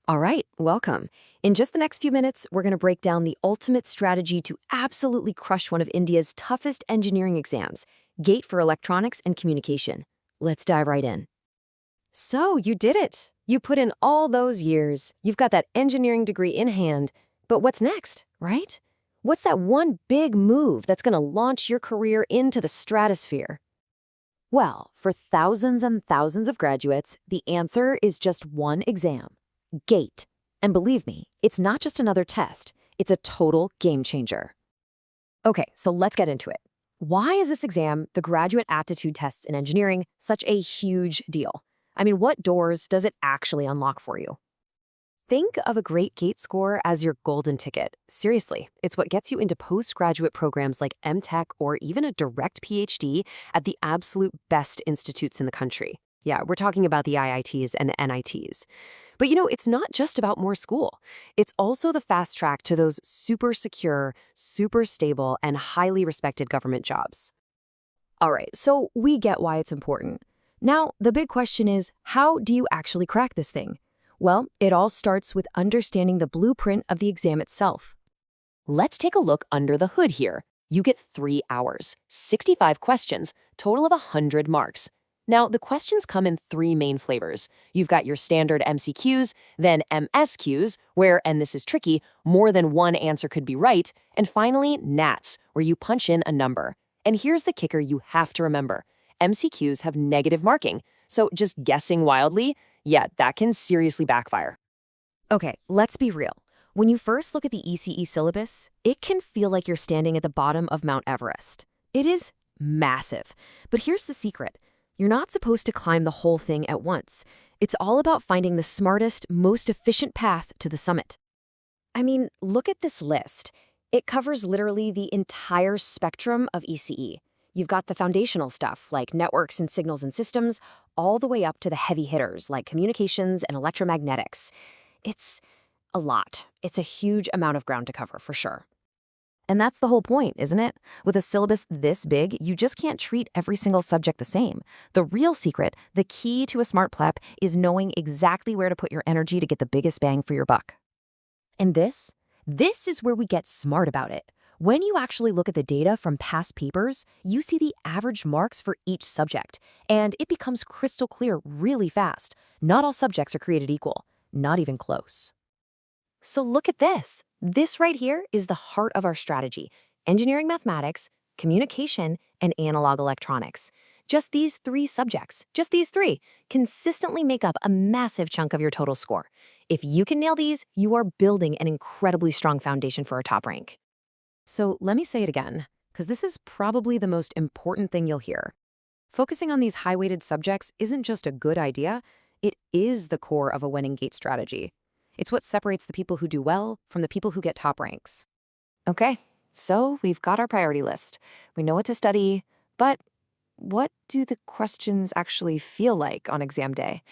All right, welcome. In just the next few minutes, we're going to break down the ultimate strategy to absolutely crush one of India's toughest engineering exams, GATE for Electronics and Communication. Let's dive right in. So, you did it. You put in all those years. You've got that engineering degree in hand. But what's next, right? What's that one big move that's going to launch your career into the stratosphere? Well, for thousands and thousands of graduates, the answer is just one exam. GATE. And believe me, it's not just another test, it's a total game changer. Okay, so let's get into it. Why is this exam, the Graduate Aptitude Tests in Engineering, such a huge deal? I mean, what doors does it actually unlock for you? Think of a great GATE score as your golden ticket. Seriously, it's what gets you into postgraduate programs like MTech or even a direct PhD at the absolute best institutes in the country. Yeah, we're talking about the IITs and the NITs. But it's not just about more school. It's also the fast track to those super secure, super stable, and highly respected government jobs. All right, so we get why it's important. Now, the big question is, how do you actually crack this thing? Well, it all starts with understanding the blueprint of the exam itself. Let's take a look under the hood here. You get 3 hours, 65 questions, total of 100 marks. Now, the questions come in 3 main flavors. You've got your standard MCQs, then MSQs, where, and this is tricky, more than one answer could be right, and finally, NATs, where you punch in a number. And here's the kicker you have to remember. MCQs have negative marking, so just guessing wildly, yeah, that can seriously backfire. Okay, let's be real. When you first look at the ECE syllabus, it can feel like you're standing at the bottom of Mount Everest. It is massive. But here's the secret. You're not supposed to climb the whole thing at once. It's all about finding the smartest, most efficient path to the summit. I mean, look at this list. It covers literally the entire spectrum of ECE. You've got the foundational stuff, like networks and signals and systems, all the way up to the heavy hitters, like communications and electromagnetics. It's a lot. It's a huge amount of ground to cover, for sure. And that's the whole point, isn't it? With a syllabus this big, you just can't treat every single subject the same. The real secret, the key to a smart pleb, is knowing exactly where to put your energy to get the biggest bang for your buck. And this is where we get smart about it. When you actually look at the data from past papers, you see the average marks for each subject, and it becomes crystal clear really fast. Not all subjects are created equal, not even close. So look at this. This right here is the heart of our strategy: engineering mathematics, communication, and analog electronics. Just these 3 subjects, just these 3, consistently make up a massive chunk of your total score. If you can nail these, you are building an incredibly strong foundation for a top rank. So let me say it again, because this is probably the most important thing you'll hear. Focusing on these high-weighted subjects isn't just a good idea, it is the core of a winning GATE strategy. It's what separates the people who do well from the people who get top ranks. Okay, so we've got our priority list. We know what to study, but what do the questions actually feel like on exam day?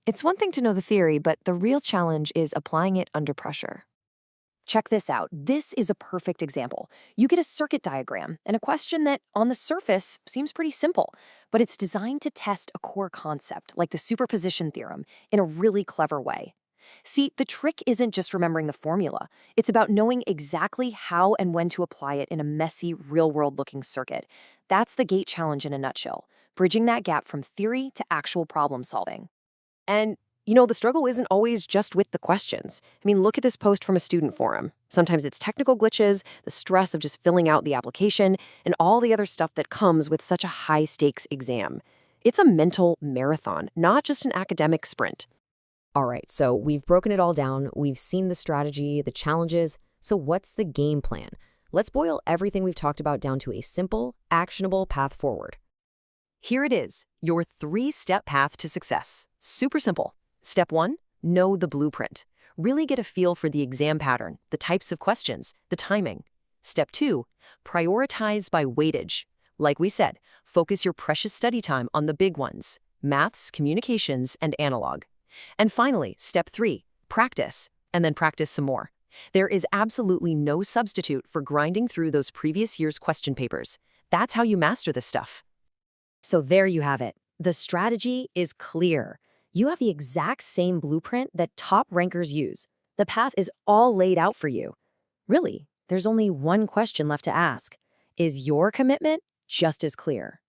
It's one thing to know the theory, but the real challenge is applying it under pressure. Check this out. This is a perfect example. You get a circuit diagram and a question that, on the surface, seems pretty simple, but it's designed to test a core concept, like the superposition theorem, in a really clever way. See, the trick isn't just remembering the formula. It's about knowing exactly how and when to apply it in a messy, real-world-looking circuit. That's the GATE challenge in a nutshell, bridging that gap from theory to actual problem solving. And the struggle isn't always just with the questions. I mean, look at this post from a student forum. Sometimes it's technical glitches, the stress of just filling out the application, and all the other stuff that comes with such a high-stakes exam. It's a mental marathon, not just an academic sprint. All right, so we've broken it all down. We've seen the strategy, the challenges. So what's the game plan? Let's boil everything we've talked about down to a simple, actionable path forward. Here it is, your 3-step path to success. Super simple. Step 1, know the blueprint. Really get a feel for the exam pattern, the types of questions, the timing. Step 2, prioritize by weightage. Like we said, focus your precious study time on the big ones: maths, communications, and analog. And finally, step 3, practice, and then practice some more. There is absolutely no substitute for grinding through those previous year's question papers. That's how you master this stuff. So there you have it. The strategy is clear. You have the exact same blueprint that top rankers use. The path is all laid out for you. Really, there's only one question left to ask. Is your commitment just as clear?